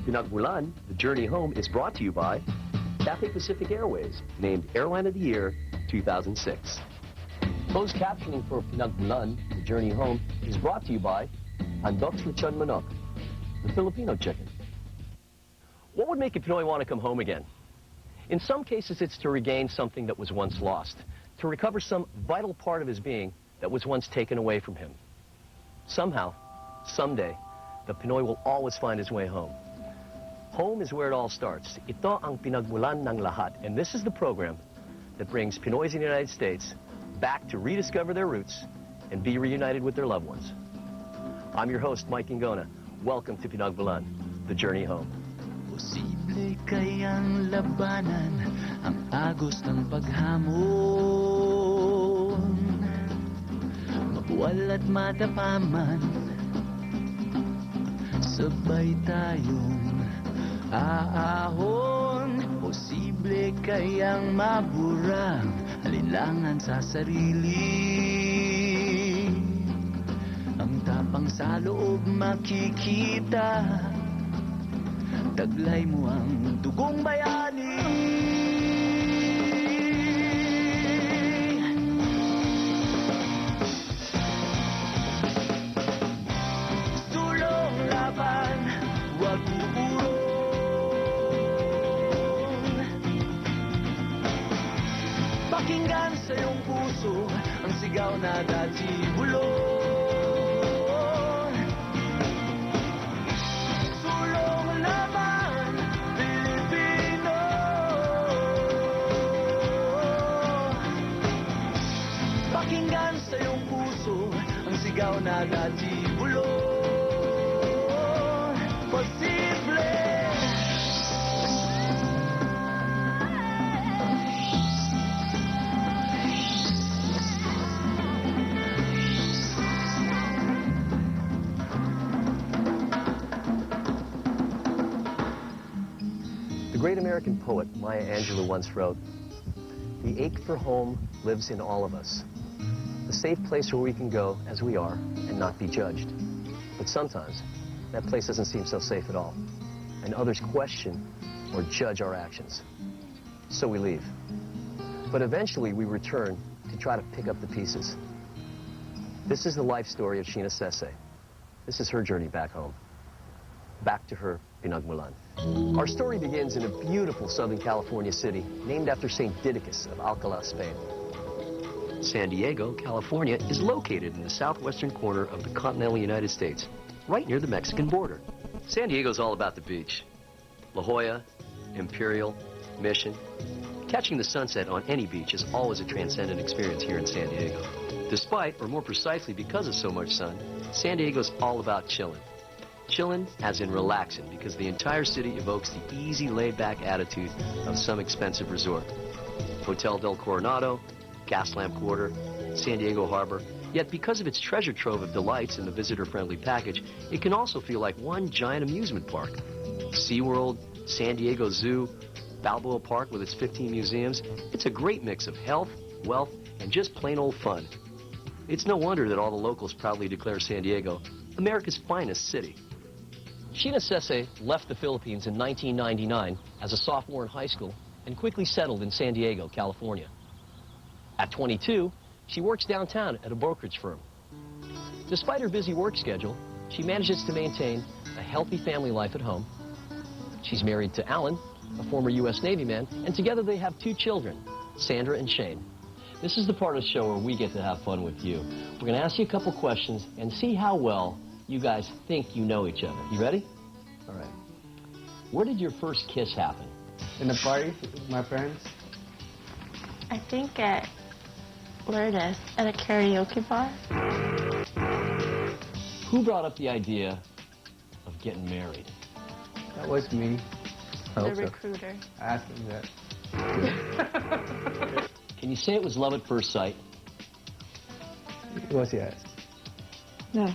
Pinagmulan The Journey Home is brought to you by Cathay Pacific Airways, named Airline of the Year 2006. Closed captioning for Pinagmulan The Journey Home is brought to you by Handok's Lechon Manok, the Filipino chicken. What would make a Pinoy want to come home again? In some cases, it's to regain something that was once lost, to recover some vital part of his being that was once taken away from him. Somehow, someday, the Pinoy will always find his way home. Home is where it all starts. Ito ang pinagmulan ng lahat, and this is the program that brings Pinoys in the United States back to rediscover their roots and be reunited with their loved ones. I'm your host, Mike Ingona. Welcome to Pinagmulan, The Journey Home. Posible kayang labanan ang agos ng paghamon, mabuwal at matapaman, sabay tayong aahon. Posible kayang maburang alinlangan sa sarili, ang tapang sa loob makikita, taglay mo ang dugong bayani. Sulong laban, wag uurong. Pakinggan sa iyong puso ang sigaw na dati bulong. Pakinggan sa iyong puso ang sigaw na dati bulong. Posible. The great American poet Maya Angelou once wrote, "The ache for home lives in all of us. A safe place where we can go as we are and not be judged. But sometimes that place doesn't seem so safe at all, and others question or judge our actions. So we leave. But eventually we return to try to pick up the pieces." This is the life story of Sheena Sese. This is her journey back home. Back to her Pinagmulan. Our story begins in a beautiful Southern California city named after St. Didacus of Alcalá, Spain. San Diego, California, is located in the southwestern corner of the continental United States, right near the Mexican border. San Diego's all about the beach. La Jolla, Imperial, Mission. Catching the sunset on any beach is always a transcendent experience here in San Diego. Despite, or more precisely because of so much sun, San Diego's all about chillin'. Chillin' as in relaxing, because the entire city evokes the easy, laid-back attitude of some expensive resort. Hotel del Coronado, Gaslamp Quarter, San Diego Harbor. Yet because of its treasure trove of delights in the visitor-friendly package, it can also feel like one giant amusement park. SeaWorld, San Diego Zoo, Balboa Park with its 15 museums. It's a great mix of health, wealth, and just plain old fun. It's no wonder that all the locals proudly declare San Diego America's finest city. Sheena Sese left the Philippines in 1999 as a sophomore in high school and quickly settled in San Diego, California. At 22, she works downtown at a brokerage firm. Despite her busy work schedule, she manages to maintain a healthy family life at home. She's married to Alan, a former U.S. Navy man, and together they have 2 children, Sandra and Shane. This is the part of the show where we get to have fun with you. We're going to ask you a couple questions and see how well you guys think you know each other. You ready? All right. Where did your first kiss happen? In the party with my friends. I think at Lourdes, at a karaoke bar. Who brought up the idea of getting married? That was me. The recruiter. I asked him that. Can you say it was love at first sight? It was, yes. No.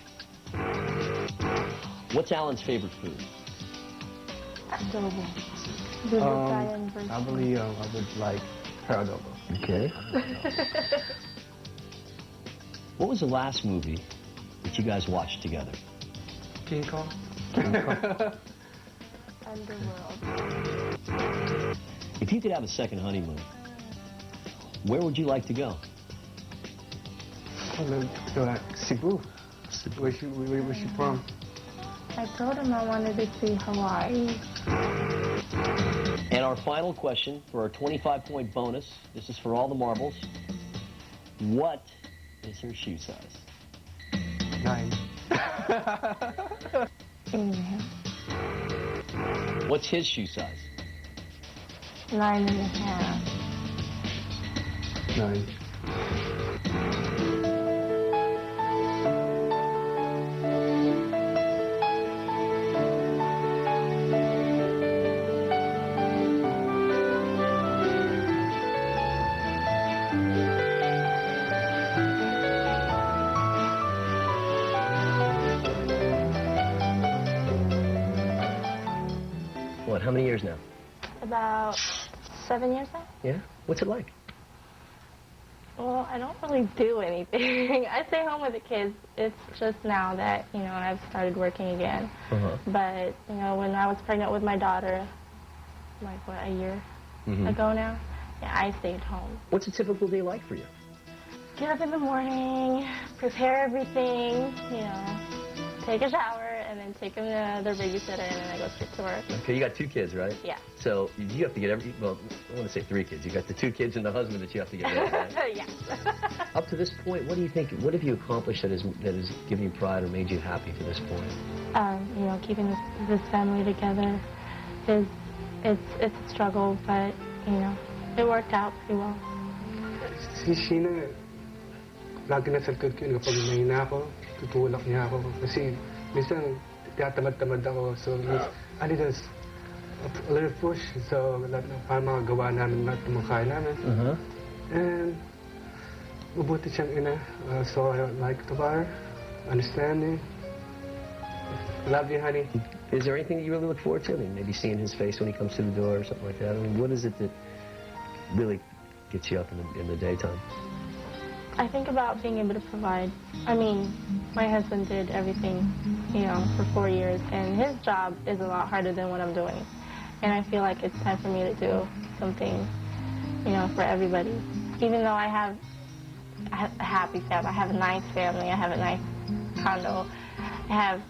What's Alan's favorite food? Adobo. Probably I would like her adobo. Okay. What was the last movie that you guys watched together? King Kong. I Underworld. If you could have a second honeymoon, where would you like to go? Cebu. Where's she from? I told him I wanted to see Hawaii. And our final question for our 25-point bonus, this is for all the marbles. What is her shoe size? 9. What's his shoe size? 9.5. 9. What, how many years now? About 7 years now. Yeah? What's it like? Well, I don't really do anything. I stay home with the kids. It's just now that, I've started working again. But, when I was pregnant with my daughter, like, what, a year ago now? Yeah, I stayed home. What's a typical day like for you? Get up in the morning, prepare everything, take a shower, and then take them to their babysitter, and then I go straight to work. Okay, you got 2 kids, right? Yeah. So you have to get well, I want to say 3 kids. You got the 2 kids and the husband that you have to get ready, right? Yes. Up to this point, what do you think, what have you accomplished that has given you pride or made you happy to this point? Keeping this family together it's a struggle, but, it worked out pretty well. Si Sheena, lagi nasa likod ko yun kapag mahina ako, tutulak niya ako. Kasi minsan, tinatamad-tamad ako. So, I need a little push. So, para makagawa namin lahat ng mga kaya namin. And, mabuti siyang ina. So, I like to her, understanding. Love you, honey. Is there anything that you really look forward to? I mean, maybe seeing his face when he comes to the door or something like that. I mean, what is it that really gets you up in the daytime? I think about being able to provide. I mean, my husband did everything, for 4 years, and his job is a lot harder than what I'm doing. And I feel like it's time for me to do something, for everybody. Even though I have a happy family, I have a nice family, I have a nice condo, I have,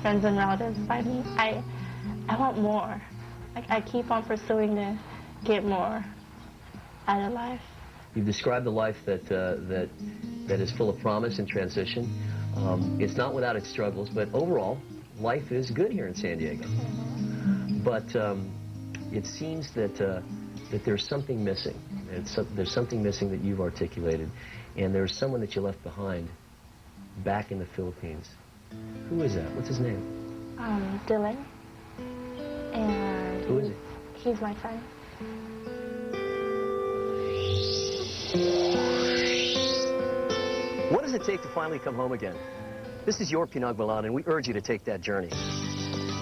friends and relatives by me, I want more. Like, I keep on pursuing to get more out of life. You've described a life that is full of promise and transition. It's not without its struggles, but overall, life is good here in San Diego. But it seems that there's something missing. There's something missing that you've articulated, and there's someone that you left behind back in the Philippines. Who is that? What's his name? Dylan. And who is he? He's my friend. What does it take to finally come home again? This is your Pinagmulan, and we urge you to take that journey.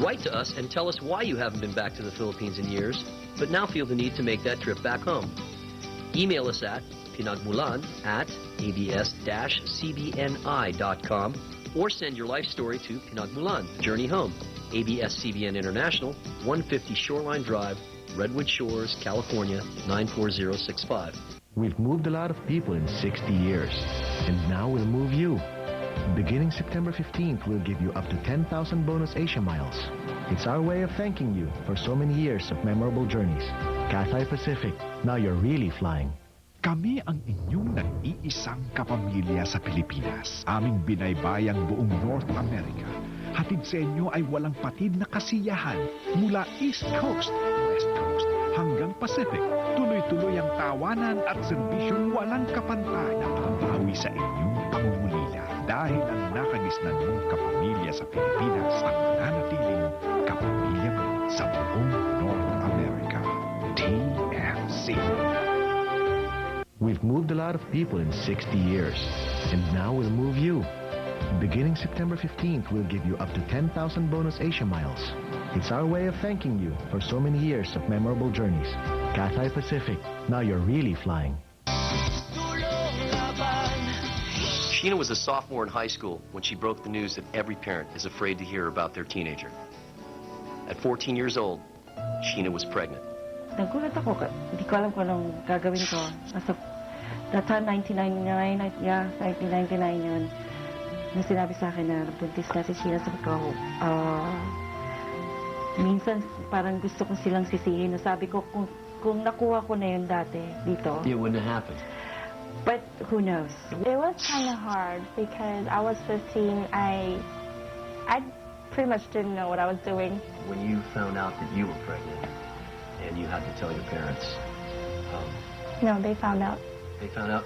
Write to us and tell us why you haven't been back to the Philippines in years, but now feel the need to make that trip back home. Email us at pinagmulan@abs-cbni.com or send your life story to Pinagmulan The Journey Home, ABS-CBN International, 150 Shoreline Drive, Redwood Shores, California, 94065. We've moved a lot of people in 60 years, and now we'll move you. Beginning September 15th, we'll give you up to 10,000 bonus Asia miles. It's our way of thanking you for so many years of memorable journeys. Cathay Pacific, now you're really flying. Kami ang inyong nag-iisang kapamilya sa Pilipinas. Aming binaybayang buong North America. Hatid sa inyo ay walang patid na kasiyahan mula East Coast, West Coast, hanggang Pacific. Tuloy-tuloy ang tawanan at serbisyong walang kapantay na pambawi sa inyong pangungulila. Dahil ang nakagisnan mong kapamilya sa Pilipinas ang nanatiling kapamilya mo sa buong North America. TNC. We've moved a lot of people in 60 years, and now we'll move you. Beginning September 15th, we'll give you up to 10,000 bonus Asia miles. It's our way of thanking you for so many years of memorable journeys. Cathay Pacific, now you're really flying. Sheena was a sophomore in high school when she broke the news that every parent is afraid to hear about their teenager. At 14 years old, Sheena was pregnant. Nagulat ako. Hindi ko alam kung anong gagawin ko. That time, 1999, yeah, 1999 yun. Nung sinabi sa akin na buntis na si Sheena, sabi ko, minsan parang gusto ko silang sisihin. Sabi ko, kung nakuha ko na yun dati dito. It wouldn't have happened. But who knows? It was kind of hard because I was 15. I pretty much didn't know what I was doing. When you found out that you were pregnant and you had to tell your parents, No, they found out. they found out?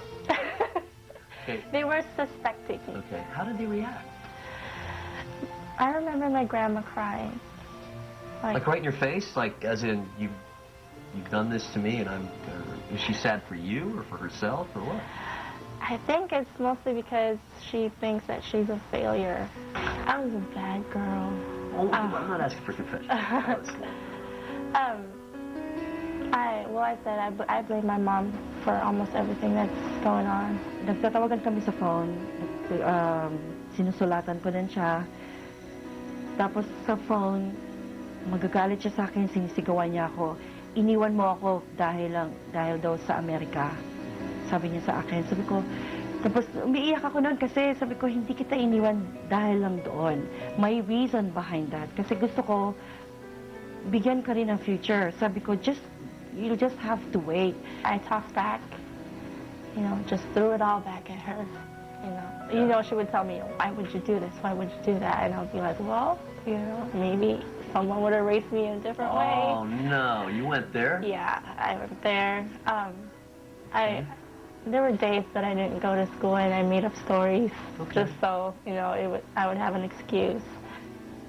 Okay. They were suspecting. Okay. How did they react? I remember my grandma crying. Like right in your face? Like as in you've done this to me and I'm... is she sad for you or for herself or what? I think it's mostly because she thinks that she's a failure. I was a bad girl. Oh, I'm not asking for confession. I said I blame my mom for almost everything that's going on. Nagtatawagan kami sa phone. Sinusulatan ko din siya. Tapos sa phone, magagalit siya sa akin, sinisigawan niya ako. Iniwan mo ako dahil daw sa Amerika. Sabi niya sa akin. Sabi ko, tapos umiiyak ako noon kasi sabi ko, hindi kita iniwan dahil lang doon. May reason behind that. Kasi gusto ko, bigyan ka rin ng future. Sabi ko, you just have to wait. I talked back, just threw it all back at her. She would tell me, why would you do this? Why would you do that? And I'll be like, well, maybe someone would have raised me in a different way. Oh, no. You went there? Yeah, I went there. There were days that I didn't go to school and I made up stories just so, I would have an excuse.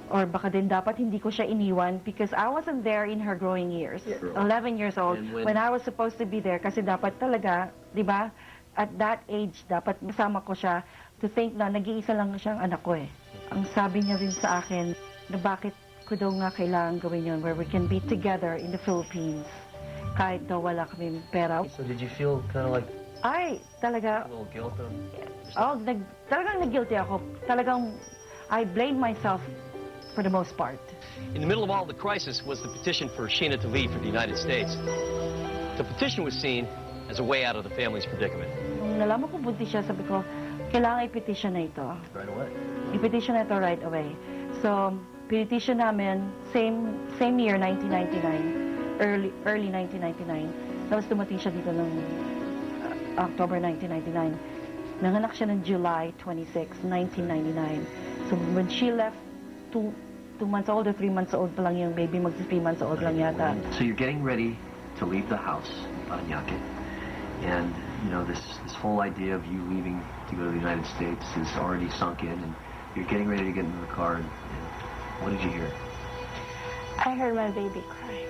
Or baka din dapat hindi ko siya iniwan because I wasn't there in her growing years. Yeah. 11 years old And when I was supposed to be there kasi dapat talaga, di ba, at that age, dapat masama ko siya to think na nag-iisa lang siyang anak ko eh. Ang sabi niya rin sa akin na bakit ko daw nga kailangan gawin yun where we can be together in the Philippines kahit daw wala kami pera. So did you feel kind of like Ay, talaga, a little guilt on talagang nag-guilty ako. Talagang, I blame myself for the most part. In the middle of all the crisis was the petition for Sheena to leave for the United States. The petition was seen as a way out of the family's predicament. Nung nalaman ko buntis siya, sabi ko, kailangan i-petition na ito. Right away. I-petition na ito right away. So, petition namin, same year, 1999, early 1999. Tapos dumating siya dito ng October 1999. Nanganak siya ng July 26, 1999. So, when she left, 2 months old or 3 months old pa lang yung baby, mag-3 months old lang yata. So you're getting ready to leave the house, Paranaque, and this whole idea of you leaving to go to the United States is already sunk in, and you're getting ready to get into the car. And what did you hear? I heard my baby cry.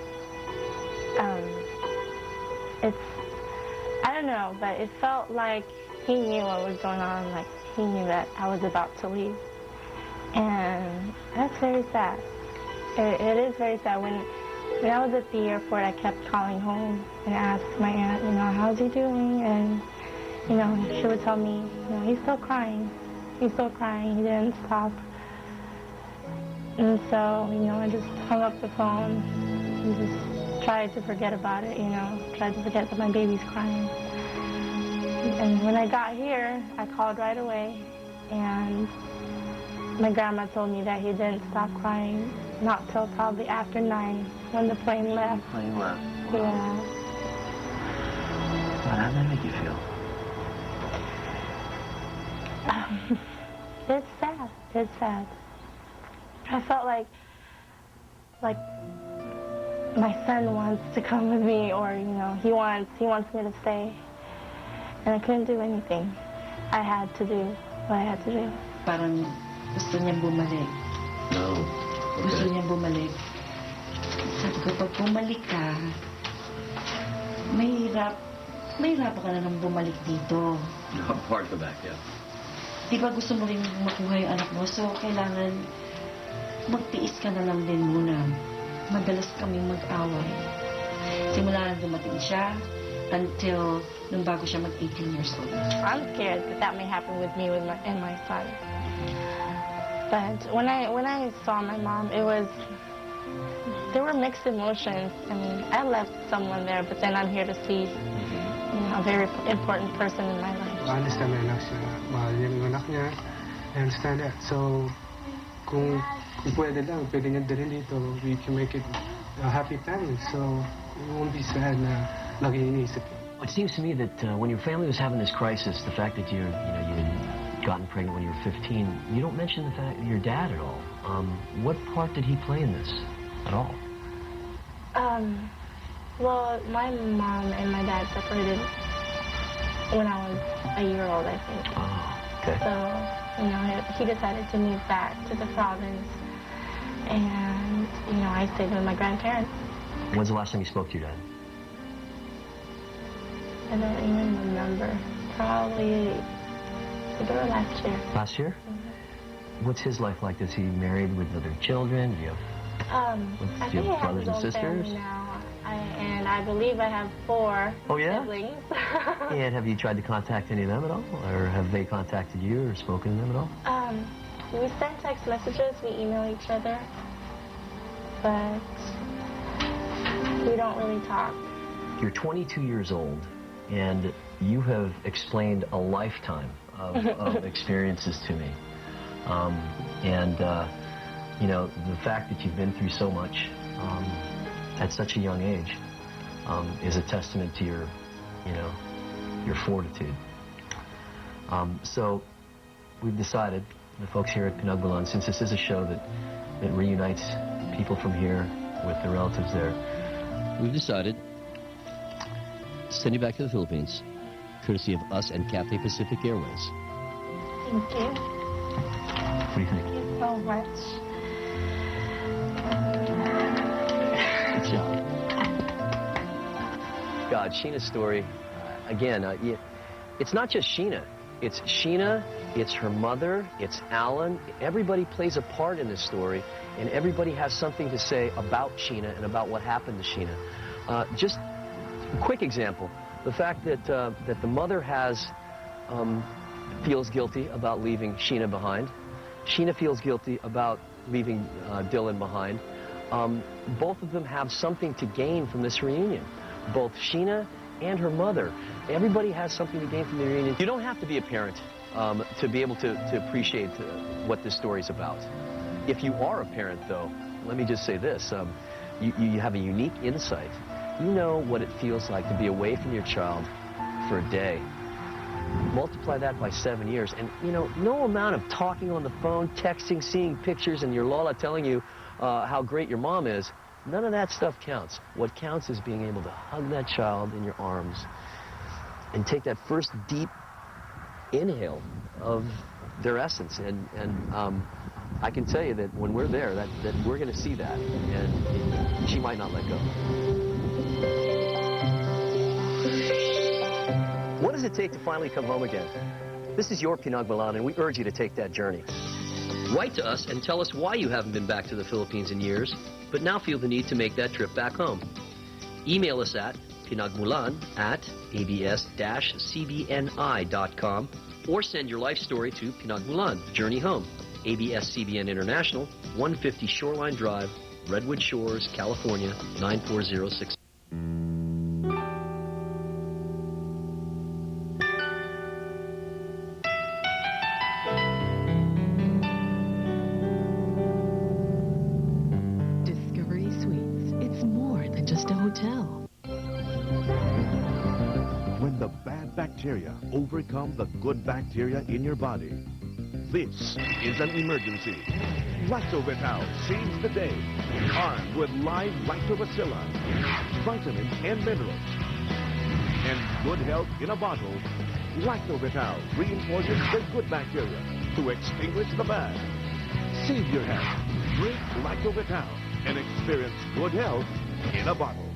I don't know, but it felt like he knew what was going on. Like he knew that I was about to leave. And that's very sad. It is very sad. When I was at the airport, I kept calling home and asked my aunt, how's he doing? And, she would tell me, he's still crying. He's still crying. He didn't stop. And so, I just hung up the phone and just tried to forget about it, tried to forget that my baby's crying. And when I got here, I called right away, and my grandma told me that he didn't stop crying not till probably after 9 when the plane left. The plane left. Wow. Yeah. How did that make you feel? It's sad. It's sad. I felt like my son wants to come with me, or he wants me to stay, and I couldn't do anything. I had to do what I had to do. Parang gusto niya bumalik. No. Gusto niya bumalik. Sabi ko, pag bumalik ka, mahirap ka na nang bumalik dito. No, part of the back, yeah. Di ba gusto mo rin makuha yung anak mo? So, kailangan magtiis ka na lang din muna. Madalas kaming mag-away. Simula nang dumating siya until nung bago siya mag-18 years old. I'm scared that may happen with me and my son. But when I saw my mom, it was there were mixed emotions. I mean, I left someone there, but then I'm here to see, you know, a very important person in my life. I understand my anak siya. Mahal niya yung anak niya. I understand that. So, kung pwede lang, pwede niya dalhin dito, we can make it a happy family. So, it won't be sad na lagi iniisip. It seems to me that when your family was having this crisis, the fact that you had gotten pregnant when you were 15, you don't mention the fact your dad at all. What part did he play in this at all? Well, my mom and my dad separated when I was a year old, I think. Oh, okay. So, you know, he decided to move back to the province, and, you know, I stayed with my grandparents. When's the last time you spoke to your dad? I don't even remember. Probably last year. Last year? What's his life like? Is he married with other children? Do you have, I do think you he have has brothers his and own sisters? family now, and I believe I have 4 Oh, yeah? siblings. And have you tried to contact any of them at all? Or have they contacted you or spoken to them at all? We send text messages, we email each other, but we don't really talk. You're 22 years old, and you have explained a lifetime of experiences to me. You know, the fact that you've been through so much at such a young age is a testament to your, you know, your fortitude. So we've decided, the folks here at Pinagmulan, since this is a show that reunites people from here with their relatives there, we've decided to send you back to the Philippines, courtesy of us and Cathay Pacific Airways. Thank you. What do you think? Thank you so much. Good job. God, Sheena's story, again, it's not just Sheena. It's Sheena, it's her mother, it's Alan. Everybody plays a part in this story, and everybody has something to say about Sheena and about what happened to Sheena. Just a quick example, the fact that the mother feels guilty about leaving Sheena behind. Sheena feels guilty about leaving Dylan behind. Both of them have something to gain from this reunion. Both Sheena and her mother. Everybody has something to gain from the reunion. You don't have to be a parent to be able to appreciate what this story's about. If you are a parent, though, let me just say this. You have a unique insight. You know what it feels like to be away from your child for a day. Multiply that by 7 years, and, you know, no amount of talking on the phone, texting, seeing pictures, and your Lola telling you how great your mom is, none of that stuff counts. What counts is being able to hug that child in your arms and take that first deep inhale of their essence. And I can tell you that when we're there, that we're going to see that, and she might not let go. What does it take to finally come home again? This is your Pinagmulan, and we urge you to take that journey. Write to us and tell us why you haven't been back to the Philippines in years, but now feel the need to make that trip back home. Email us at pinagmulan@abs-cbni.com or send your life story to Pinagmulan The Journey Home, ABS-CBN International, 150 Shoreline Drive, Redwood Shores, California, 94060. When the bad bacteria overcome the good bacteria in your body, this is an emergency. Lactovital saves the day, armed with live lactobacilli, vitamins and minerals, and good health in a bottle. Lactovital reinforces the good bacteria to extinguish the bad. Save your health. Drink Lactovital and experience good health in a bottle.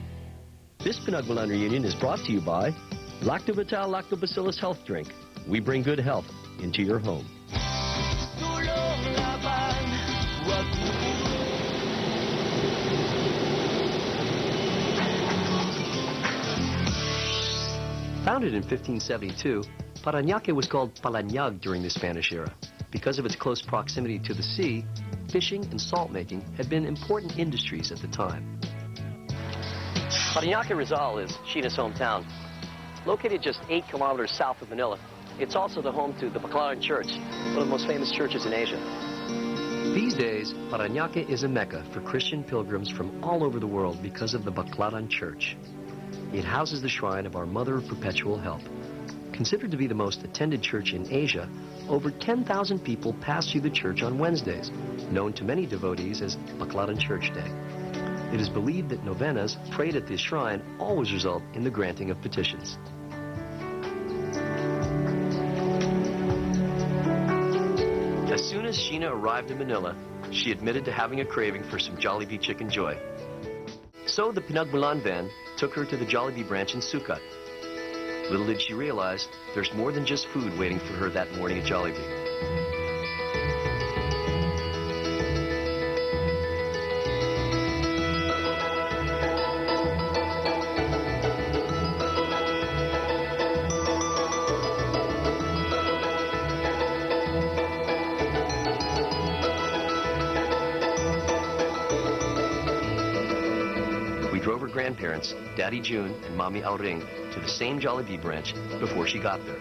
This Pinagmulan reunion is brought to you by Lactovital Lactobacillus Health Drink. We bring good health into your home. Founded in 1572, Parañaque was called Palanyag during the Spanish era. Because of its close proximity to the sea, fishing and salt making had been important industries at the time. Parañaque, Rizal is Sheena's hometown. Located just 8 kilometers south of Manila, it's also the home to the Baclaran Church, one of the most famous churches in Asia. These days, Parañaque is a mecca for Christian pilgrims from all over the world because of the Baclaran Church. It houses the shrine of our Mother of Perpetual Help. Considered to be the most attended church in Asia, over 10,000 people pass through the church on Wednesdays, known to many devotees as Baclaran Church Day. It is believed that novenas prayed at this shrine always result in the granting of petitions. As soon as Sheena arrived in Manila, she admitted to having a craving for some Jollibee Chicken Joy. So the Pinagmulan van took her to the Jollibee branch in Sucat. Little did she realize, there's more than just food waiting for her that morning at Jollibee. Drove her grandparents, Daddy June and Mommy Auring, to the same Jollibee branch before she got there.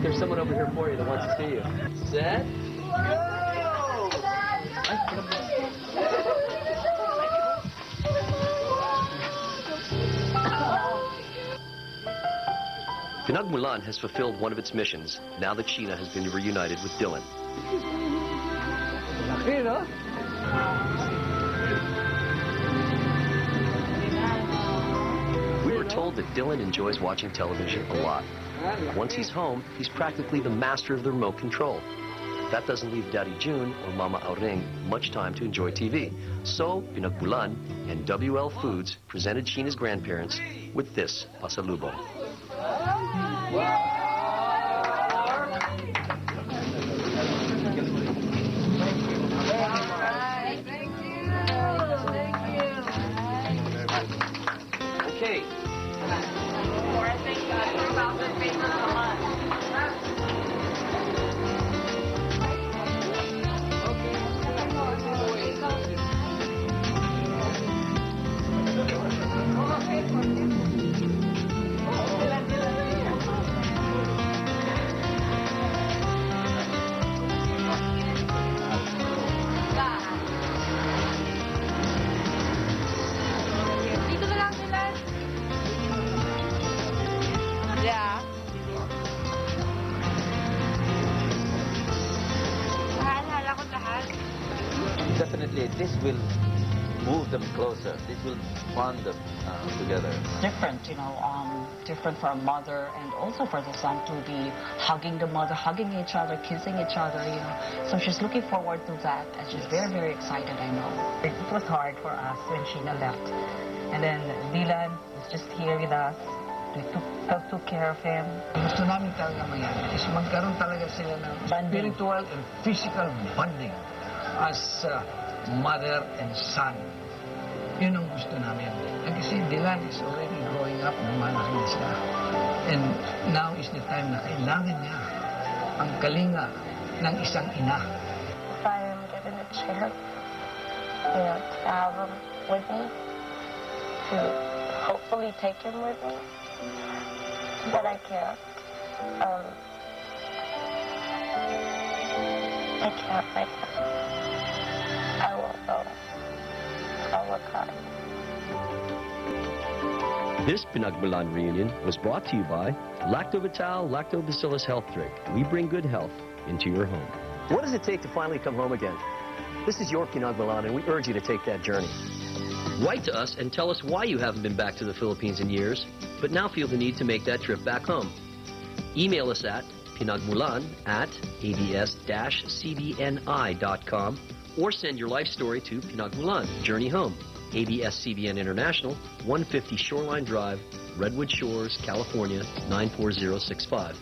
There's someone over here for you that wants to see you. Set? Go! Pinagmulan has fulfilled one of its missions now that Sheena has been reunited with Dylan. We were told that Dylan enjoys watching television a lot. Once he's home, he's practically the master of the remote control. That doesn't leave Daddy June or Mama Auring much time to enjoy TV. So, Pinagmulan and WL Foods presented Sheena's grandparents with this pasalubong. Okay. Definitely, this will move them closer. This will bond them together. Different, different for a mother and also for the son to be hugging the mother, hugging each other, kissing each other, So she's looking forward to that, and she's very, very excited, I know. It was hard for us when Sheena left. And then Dylan was just here with us. We took care of him. Gusto namin talaga mangyari is magkaroon talaga sila ng spiritual and physical bonding as mother and son. Yun ang gusto namin. And kasi Dylan is already growing up, malaki na siya. And now is the time na kailangan niya ang kalinga ng isang ina. chance, you know, to have him with me, to hopefully take him with me, but I can't. I can't right now. I won't go. I will cry. This Pinagmulan reunion was brought to you by Lactovital Lactobacillus Health Drink. We bring good health into your home. What does it take to finally come home again? This is your Pinagmulan, and we urge you to take that journey. Write to us and tell us why you haven't been back to the Philippines in years, but now feel the need to make that trip back home. Email us at pinagmulan@abs-cbni.com or send your life story to Pinagmulan The Journey Home, ABS-CBN International, 150 Shoreline Drive, Redwood Shores, California, 94065.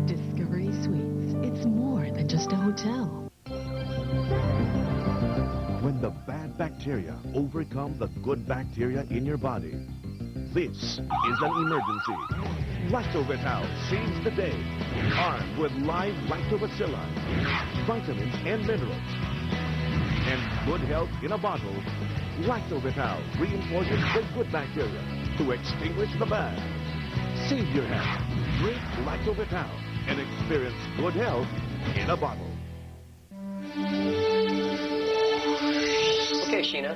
Discovery Suites. It's more than just a hotel. When the bad bacteria overcome the good bacteria in your body, this is an emergency. Lactovital saves the day. Armed with live lactobacilli, vitamins and minerals, and good health in a bottle, Lactovital reinforces the good bacteria to extinguish the bad. Save your health. Drink Lactovital and experience good health in a bottle. Okay, Sheena,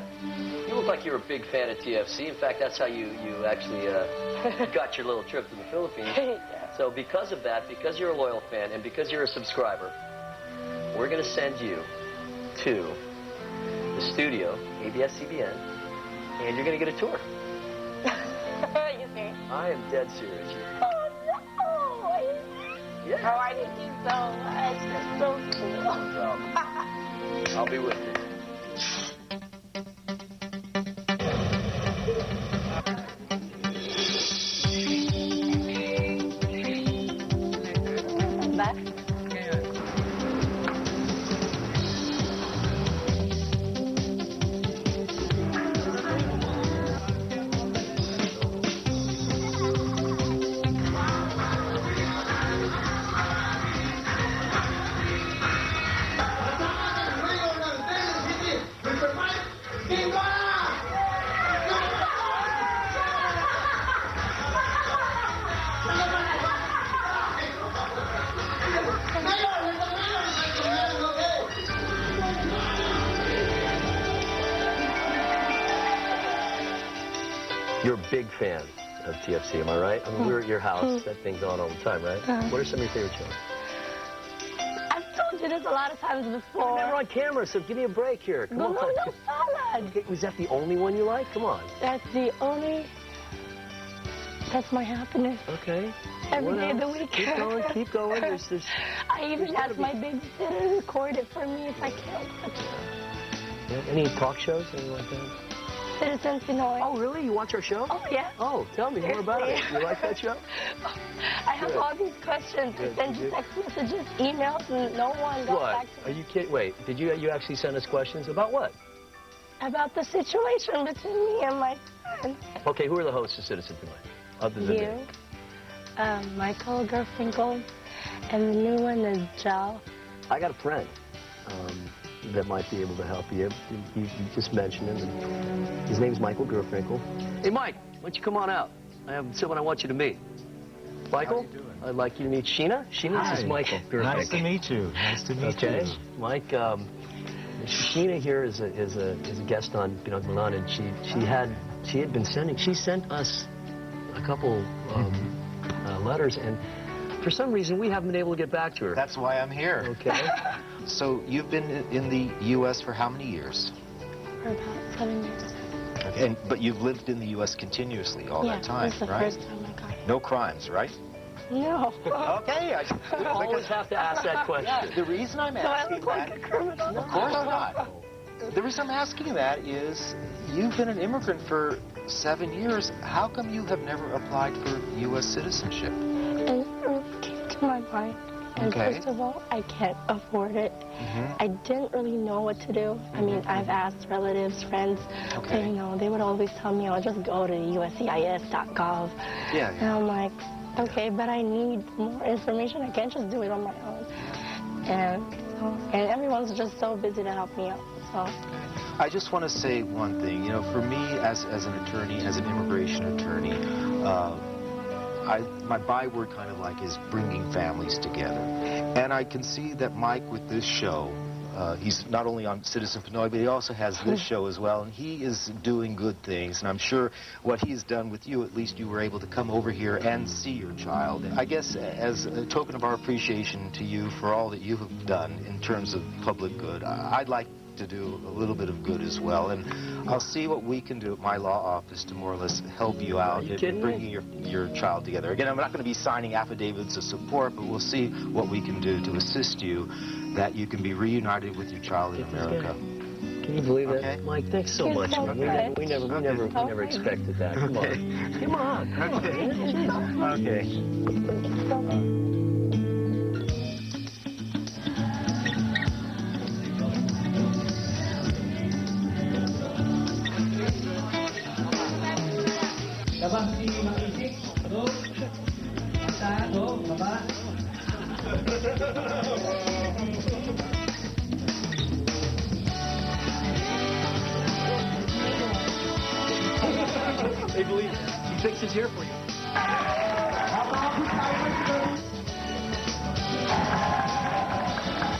you look like you're a big fan of TFC. In fact, that's how you actually got your little trip to the Philippines. Yeah. So because of that, because you're a loyal fan, and because you're a subscriber, we're going to send you to the studio, ABS-CBN, and you're going to get a tour. You serious? I am dead serious. Oh, no! Yeah. Oh, I didn't think so much. That's so cool. I'll be with you. You're a big fan of TFC, am I right? I mean, we're at your house. That thing's on all the time, right? What are some of your favorite shows? I've told you this a lot of times before. We're never on camera, so give me a break here. Come on. No, salad. Okay, was that the only one you like? Come on. That's the only... That's my happiness. Okay. Every What day of the else? week. Keep going, keep going. I even asked my babysitter to record it for me if I can't watch it. Yeah, any talk shows, anything like that? Citizen Pinoy. Oh, really? You watch our show? Oh, yeah. Oh, tell me more about it. You like that show? I have all these questions. I send you text messages, emails, and no one got back to me. Are you kidding? Wait, did you actually send us questions? About what? About the situation between me and my son. Okay, who are the hosts of Citizen Pinoy? Other than You, me? Michael Garfinkel, and the new one is Jal. I got a friend that might be able to help you. You just mentioned him. His name's Michael Garfinkel. Hey, Mike, why don't you come on out? I have someone I want you to meet. Michael, I'd like you to meet Sheena. Sheena, this is Michael Garfinkel. Nice to meet you. Nice to meet you. Okay, Mike. Sheena here is a guest on Pinagmulan, and she sent us a couple letters, and for some reason we haven't been able to get back to her. That's why I'm here. Okay. So you've been in the U.S. for how many years? For about 7 years. Okay. But you've lived in the U.S. continuously all that time, this is the right? first time I got it. No crimes, right? No. Okay. We always have to ask that question. Yeah, the reason I'm Do I asking look like a criminal? Of course not. The reason I'm asking that is you've been an immigrant for 7 years. How come you have never applied for U.S. citizenship? And it came to my mind. And Okay. first of all, I can't afford it. I didn't really know what to do. I mean, I've asked relatives, friends, Okay. and, they would always tell me, oh, just go to USCIS.gov. Yeah. And I'm like, okay, but I need more information. I can't just do it on my own. And everyone's just so busy to help me out. So. I just want to say one thing. For me, as an attorney, as an immigration attorney, my byword kind of like is bringing families together. And I can see that Mike with this show, he's not only on Citizen Pinoy, but he also has this show as well, and he is doing good things. And I'm sure what he's done with you, at least you were able to come over here and see your child. I guess as a token of our appreciation to you for all that you have done in terms of public good, I'd like to do a little bit of good as well, and I'll see what we can do at my law office to more or less help you out in bringing your child together. Again, I'm not going to be signing affidavits of support, but we'll see what we can do to assist you that you can be reunited with your child in America. Can you believe that, Mike? Thanks so much. We never expected that. Come on. Come on. Okay. Labang si Makisik. Go. Mata. Go. Baba. They believe he thinks he's here for you.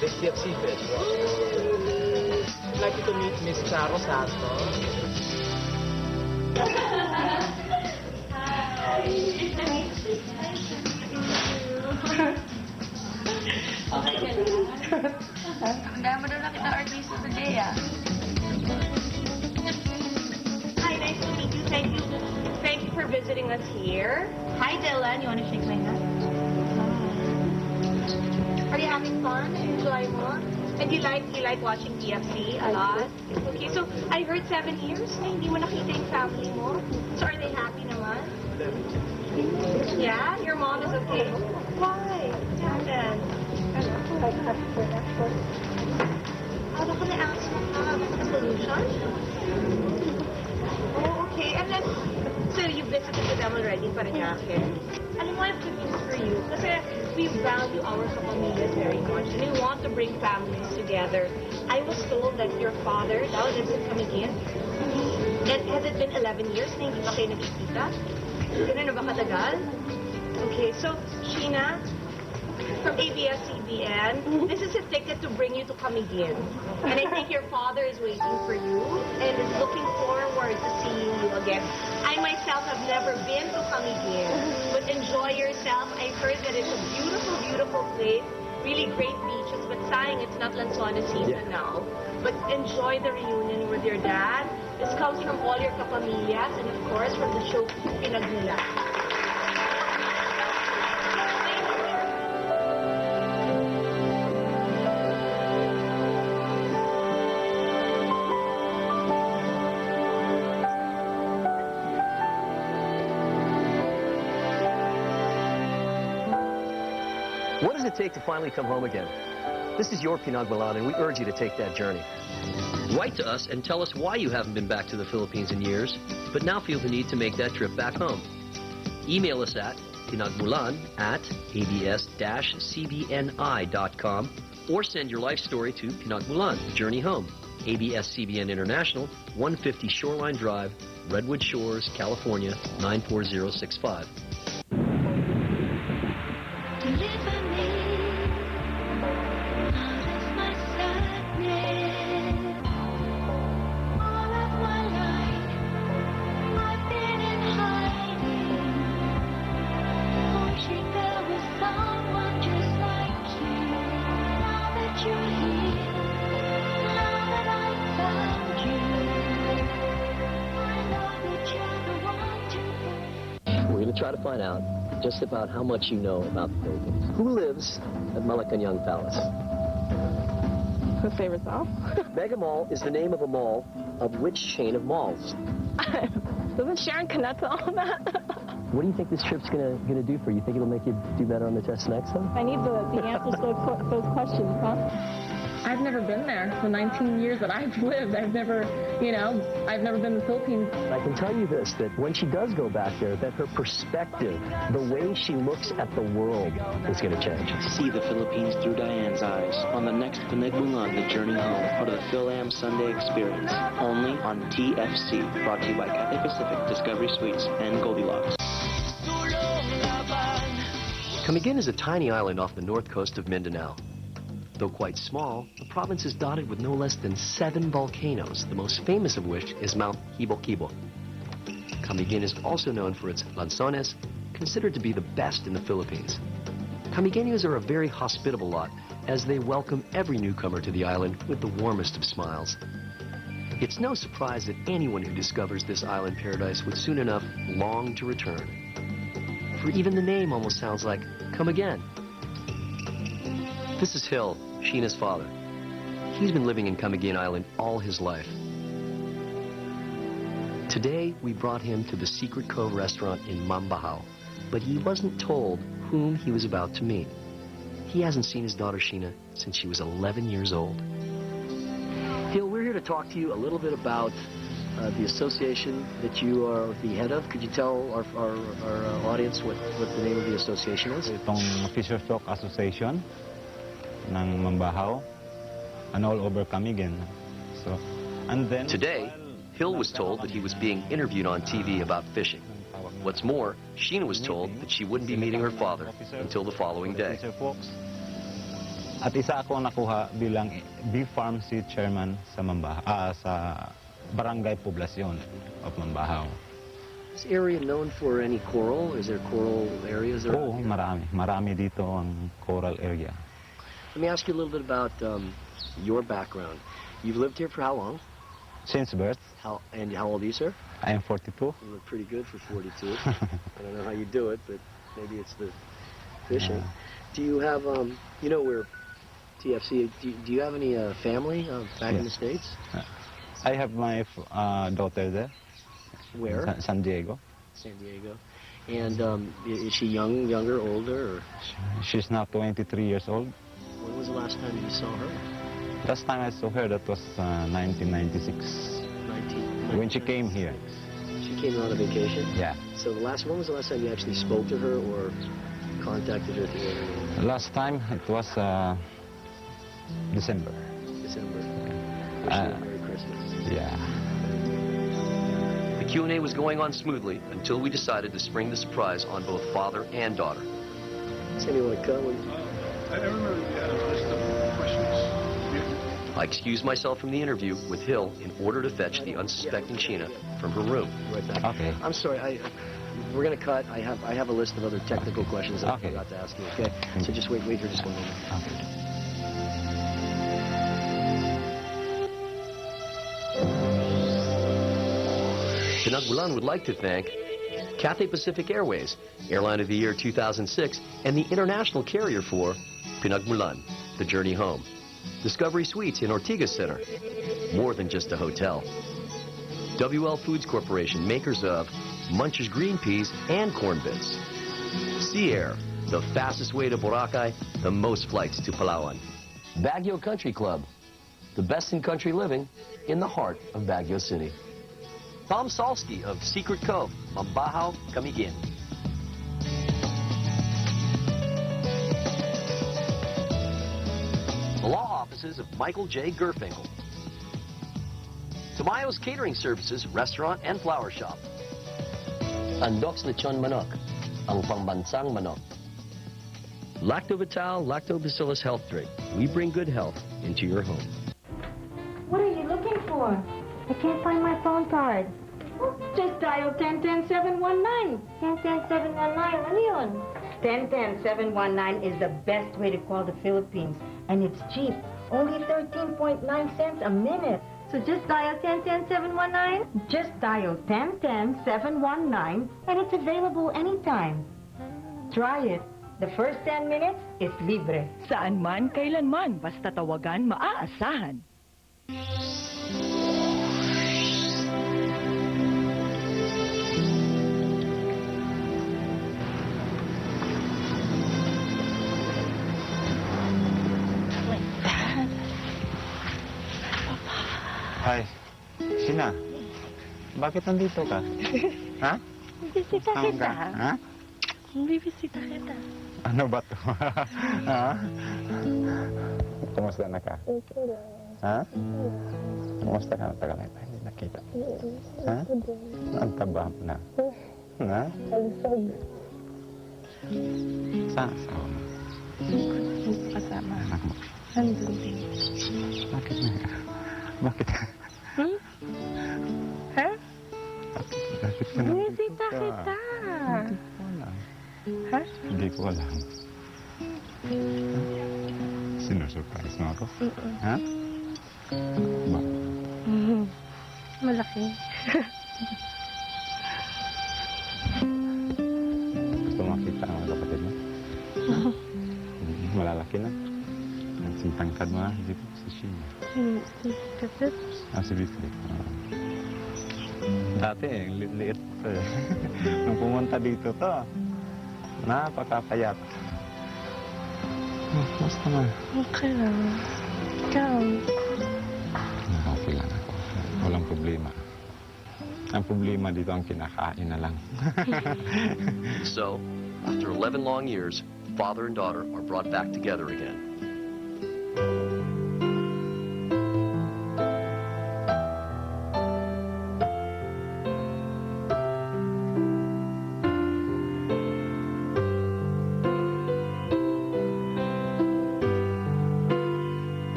Big Gypsy Fish. I'd like you to meet Miss Charo Santos. Ang dami na nakita artista today, ah. Hi, nice to meet you. Thank you for visiting us here. Hi, Dylan. You want to shake my hand? Are you having fun? Enjoy more? And you like watching TFC a lot? Okay, so I heard 7 years na hindi mo nakita yung family mo. So are they happy naman? Yeah? Your mom is okay? Why? What happened? Ano ka na-ask mo ka? A solution? Oh, okay. And then, so you visited with them already, Paranaque. Alam mo, I have good news for you. Kasi we value our kapamilyas very much. And we want to bring families together. I was told that your father now lives in Camiquin. And has it been 11 years na hindi pa kayo nagkikita? Ganun na ba katagal? Okay, so, Sheena, from ABS-CBN, this is a ticket to bring you to Camiquin. And I think your father is waiting for you and is looking forward to seeing you again. I myself have never been to Camiquin, but enjoy yourself. I heard that it's a beautiful, beautiful place, really great beaches, but sayang it's not Lanzona season now. But enjoy the reunion with your dad. This comes from all your kapamilyas and of course from the show Pinagmulan. What does it take to finally come home again? This is your Pinagmulan, and we urge you to take that journey. Write to us and tell us why you haven't been back to the Philippines in years, but now feel the need to make that trip back home. Email us at pinagmulan@abs-cbni.com or send your life story to Pinagmulan The Journey Home, ABS-CBN International, 150 Shoreline Drive, Redwood Shores, California, 94065. We're going to try to find out just about how much you know about the Philippines. Who lives at Malacanang Palace? Whose favorite song? Mega Mall is the name of a mall of which chain of malls? Doesn't Sharon connect to all that? What do you think this trip's gonna do for you? Think it'll make you do better on the test next time? I need the answers to those questions, huh? I've never been there. The 19 years that I've lived, I've never been to the Philippines. I can tell you this, that when she does go back there, that her perspective, the way she looks at the world is going to change. See the Philippines through Diane's eyes on the next Pinagmulan The Journey Home, part of the Phil-Am Sunday Experience, only on TFC, brought to you by Cathay Pacific, Discovery Suites, and Goldilocks. Camiquin is a tiny island off the north coast of Mindanao. Though quite small, the province is dotted with no less than 7 volcanoes, the most famous of which is Mount Kibo-Kibo. Camiquin is also known for its lanzones, considered to be the best in the Philippines. Camigueños are a very hospitable lot, as they welcome every newcomer to the island with the warmest of smiles. It's no surprise that anyone who discovers this island paradise would soon enough long to return. For even the name almost sounds like, come again. This is Hill, Sheena's father. He's been living in Camiquin Island all his life. Today, we brought him to the Secret Cove restaurant in Mambahaw, but he wasn't told whom he was about to meet. He hasn't seen his daughter Sheena since she was 11 years old. Hill, we're here to talk to you a little bit about the association that you are the head of. Could you tell our audience what the name of the association is? Itong Fisher Folk Association ng Mambahaw and all over Camiquin. So, and then today, Hill was told that he was being interviewed on TV about fishing. What's more, Sheena was told that she wouldn't be meeting her father until the following day. At isa ako nakuha bilang Bee Farm Seed Chairman sa sa Barangay Poblacion of Mambahaw. Is this area known for any coral? Is there coral areas? Oo, marami. Marami dito ang coral area. Let me ask you a little bit about your background. You've lived here for how long? Since birth. And how old are you, sir? I am 42. You look pretty good for 42. I don't know how you do it, but maybe it's the fishing. Yeah. Do you have, you know, we're TFC, do you have any family back in the States? I have my daughter there. Where? San Diego. San Diego. And is she younger, older? Or? She's now 23 years old. When was the last time you saw her? Last time I saw her, that was 1996. When she came here. She came on a vacation? Yeah. So when was the last time you actually spoke to her or contacted her through anything? Last time, it was December. December. Merry Christmas. Yeah. The Q&A was going on smoothly until we decided to spring the surprise on both father and daughter. Does anyone want to come? I remember you had a list of questions. I excused myself from the interview with Hill in order to fetch the unsuspecting Sheena from her room. Right back. Okay. I'm sorry, we're going to cut. I have a list of other technical questions that I forgot to ask you, okay? So just wait here just one moment. Okay. Pinagmulan would like to thank Cathay Pacific Airways, Airline of the Year 2006, and the international carrier for Pinagmulan, The Journey Home. Discovery Suites in Ortigas Center, more than just a hotel. WL Foods Corporation, makers of Munch's Green Peas and Corn Bits. Sea Air, the fastest way to Boracay, the most flights to Palawan. Baguio Country Club, the best in country living in the heart of Baguio City. Tom Salsky of Secret Cove, Mambahaw, Camiquin. The law offices of Michael J. Gerfinkel. Tamayo's Catering Services, Restaurant and Flower Shop. Andox Lechon Manok, ang pangbansang manok. Lactovital Lactobacillus Health Drink. We bring good health into your home. What are you looking for? I can't find my phone card. Oh, just dial 1010-719. 1010-719, ano yun? 1010-719 is the best way to call the Philippines. And it's cheap. Only 13.9 cents a minute. So just dial 1010-719? Just dial 1010-719 and it's available anytime. Try it. The first 10 minutes is libre. Saan man, kailanman, basta tawagan, maaasahan. Sheena, bakit nandito ka? Ha? Bibisita Saan kita. ka? Ha? Bibisita kita. Ano ba to? Ha? Kumusta na ka? Okay lang. Ha? Kumusta ka? Tagal na tayo hindi nakita. Ha? Ang taba mo na. Ha? Alisog. Saan asawa mo? Kasama. Anak mo? Nandun din. Bakit na? Bakit? Hmm? Ha? Bakit ka nandito Bibisita ka? kita. Hindi ko alam. Ha? Hindi ko alam. Sinusurprise mo ako? Ha? Ba? Malaki. Gusto makita ang mga kapatid mo? Malalaki na. Ang sintangkad mo na, hindi po si Sheena. Si Kapit. Si Bisley. Dati, liit pa eh. Nung pumunta dito to, napakapayat. Basta na. Okay lang. Ikaw. Okay lang ako. Walang problema. Ang problema dito ang kinakain na lang. So, after 11 long years, father and daughter are brought back together again.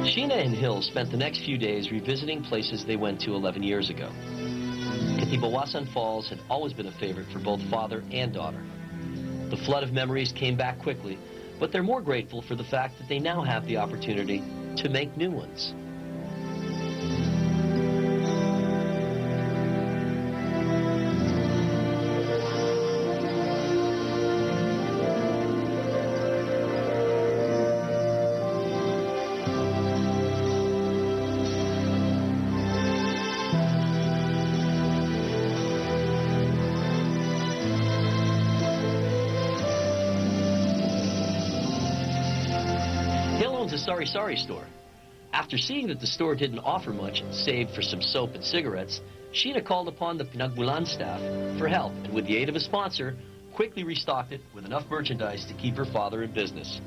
Sheena and Hill spent the next few days revisiting places they went to 11 years ago. Katibawasan Falls had always been a favorite for both father and daughter. The flood of memories came back quickly, but they're more grateful for the fact that they now have the opportunity to make new ones. A sari-sari store. After seeing that the store didn't offer much save for some soap and cigarettes, Sheena called upon the Pinagmulan staff for help and with the aid of a sponsor, quickly restocked it with enough merchandise to keep her father in business.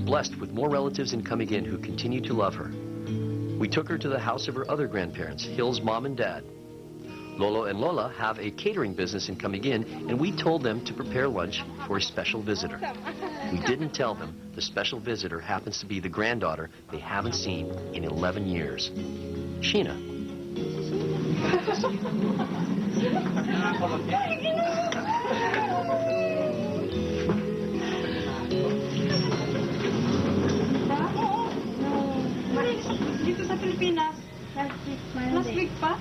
Blessed with more relatives in Camiquin who continue to love her. We took her to the house of her other grandparents, Hill's mom and dad. Lolo and Lola have a catering business in Camiquin, and we told them to prepare lunch for a special visitor. We didn't tell them the special visitor happens to be the granddaughter they haven't seen in 11 years. Sheena. Dito sa Pilipinas? Last week pa?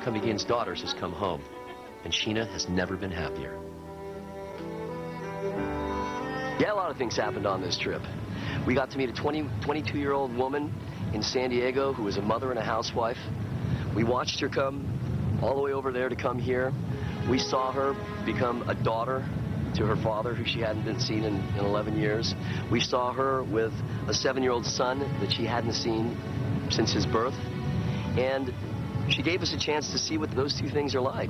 Camiquin's daughters has come home, and Sheena has never been happier. Yeah, a lot of things happened on this trip. We got to meet a 22-year-old woman in San Diego who is a mother and a housewife. We watched her come all the way over there to come here. We saw her become a daughter to her father, who she hadn't been seen in 11 years. We saw her with a 7-year-old son that she hadn't seen since his birth. And she gave us a chance to see what those two things are like.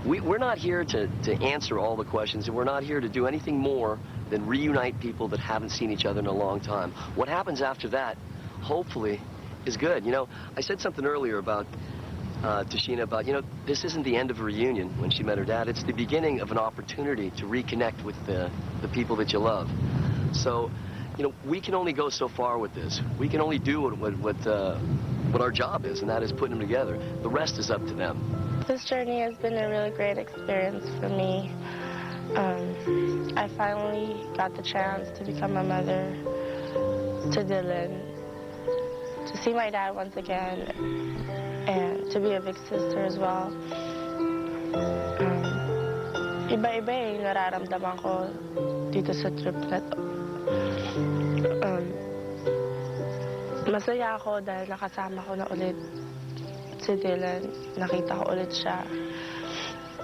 We're not here to answer all the questions, and we're not here to do anything more than reunite people that haven't seen each other in a long time. What happens after that, hopefully, is good. You know, I said something earlier about to Sheena about, you know, this isn't the end of a reunion when she met her dad. It's the beginning of an opportunity to reconnect with the people that you love. So, you know, we can only go so far with this. We can only do what our job is, and that is putting them together. The rest is up to them. This journey has been a really great experience for me. I finally got the chance to become a mother to Dylan, to see my dad once again, and to be a big sister as well. Iba-iba yung nararamdaman ko dito sa trip na to. Masaya ako dahil nakasama ko na ulit si Dylan. Nakita ko ulit siya.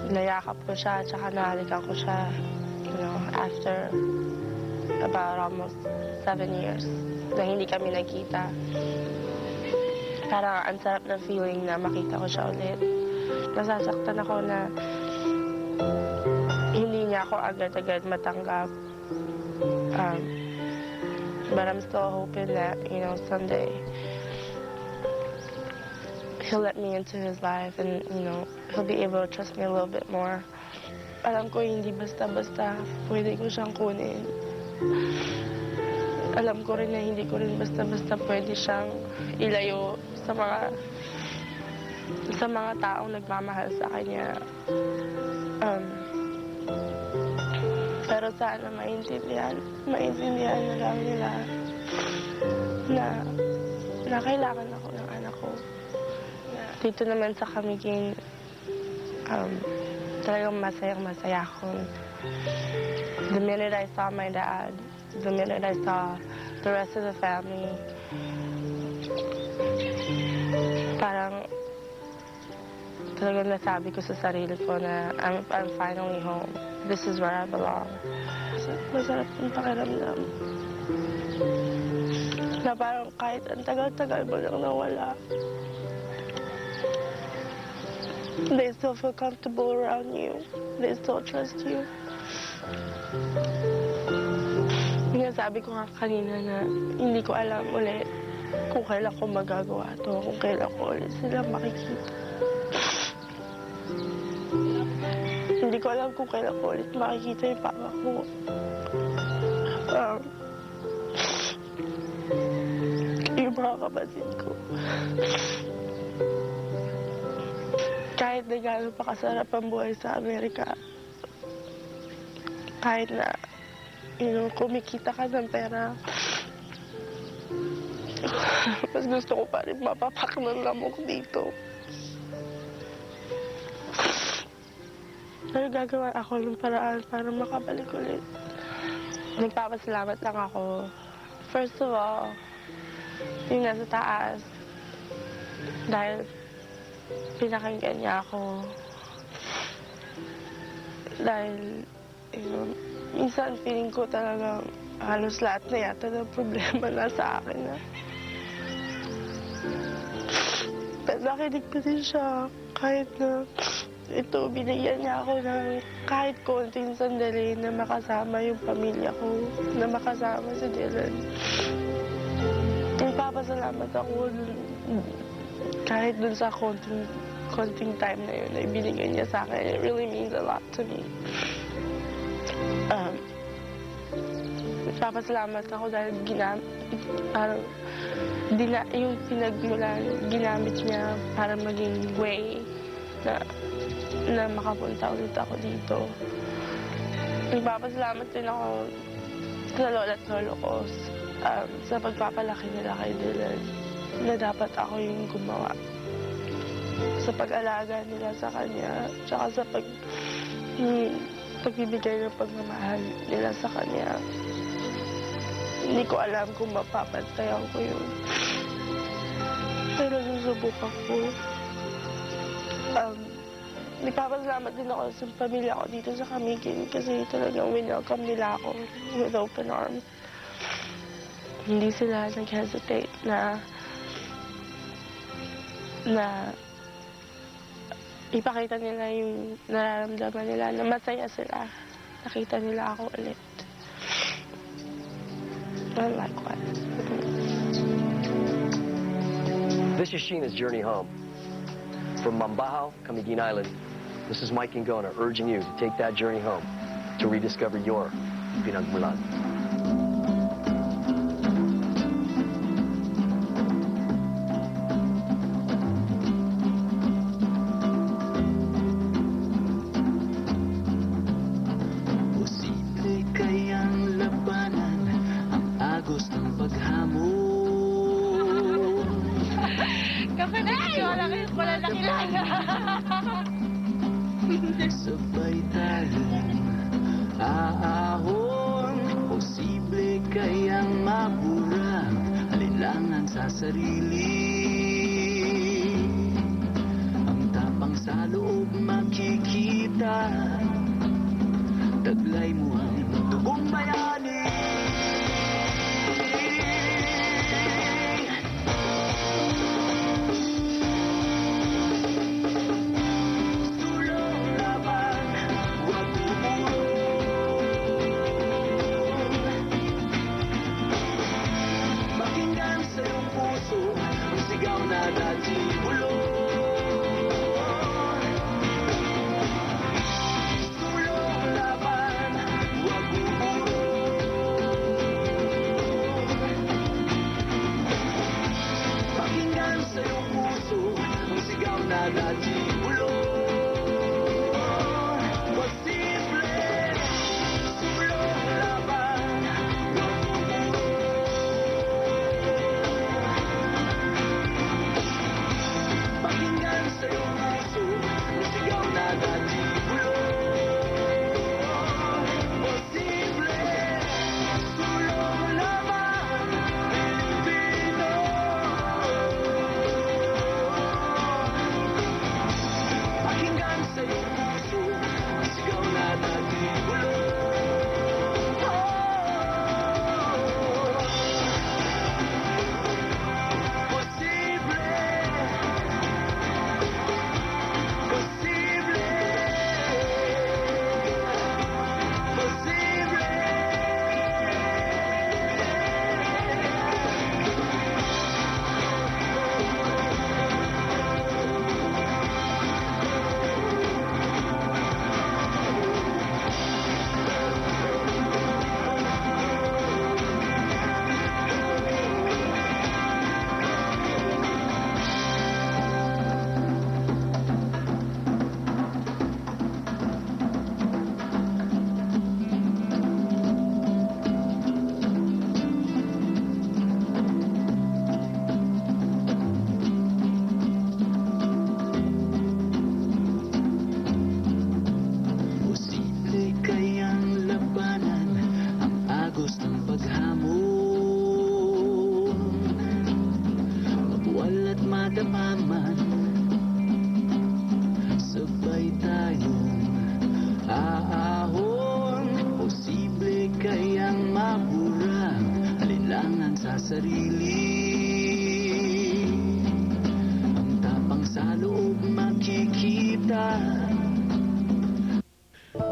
Nayakap ko siya, tsaka nahalikan ko siya, you know, after about almost 7 years na hindi kami nagkita. Parang ang sarap ng feeling na makita ko siya ulit. Nasasaktan ako na hindi niya ako agad-agad matanggap. But I'm still hoping that, you know, someday he'll let me into his life and, you know, he'll be able to trust me a little bit more. Alam ko hindi basta-basta pwede ko siyang kunin. Alam ko rin na hindi ko rin basta-basta pwede siyang ilayo sa mga taong nagmamahal sa kanya. Pero sana maintindihan na lang nila na kailangan ako ng anak ko. Dito naman sa Camiquin, talagang masayang-masaya ako. The minute I saw my dad, the minute I saw the rest of the family, parang talagang nasabi ko sa sarili ko na I'm finally home. This is where I belong. Masarap yung pakiramdam. Na parang kahit ang tagal-tagal mo lang nawala, they still feel comfortable around you. They still trust you. Yung sabi ko nga kanina na hindi ko alam ulit kung kailan ko magagawa to, kung kailan ko ulit sila makikita. Hindi ko alam kung kailan ko ulit makikita yung papa ko. Yung mga kapatid ko. Kahit na gano'n pa kasarap ang buhay sa Amerika, kahit na, you know, kumikita ka ng pera, mas gusto ko pa rin mapapak ng lamok dito. Pero gagawa ako ng paraan para makabalik ulit. Nagpapasalamat lang ako. First of all, yung nasa taas, dahil pinakinggan niya ako. Dahil, you know, minsan feeling ko talaga halos lahat na yata ng problema nasa akin na. Pero nakinig pa din siya kahit na ito, binigyan niya ako ng kahit konting sandali na makasama yung pamilya ko, na makasama si Dylan. Nagpapasalamat ako kahit dun sa konting time na yun na ibinigay niya sa akin. It really means a lot to me. Nagpapasalamat ako dahil yung pinagmulan, ginamit niya para maging way na makapunta ulit ako dito. Nagpapasalamat din ako sa lola at lolo ko sa pagpapalaki nila kay Dylan na dapat ako yung gumawa. sa pag-alaga nila sa kanya, tsaka sa pagbibigay ng pagmamahal nila sa kanya. Hindi ko alam kung mapapantayan ko yun. Pero susubukan ko. Nagpapasalamat din ako sa pamilya ko dito sa Camiquin kasi talagang welcome nila ako with open arms. Hindi sila nag-hesitate na ipakita nila yung nararamdaman nila, na masaya sila. Nakita nila ako ulit. And likewise. This is Sheena's Journey Home. From Mambaho, Camiquin Island, this is Mike Ingona urging you to take that journey home to rediscover your Pinagmulan. Posible kayang labanan ang agos ng paghamon. Kapatid, wala kayo pala nakilala. Sabay tayong aahon. Posible kayang mapura alinlangan sa sarili. Ang tapang sa loob makikita. Taglay mo ang dugong bayani.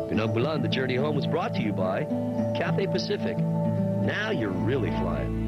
Pinagmulan The Journey Home was brought to you by Cathay Pacific. Now you're really flying.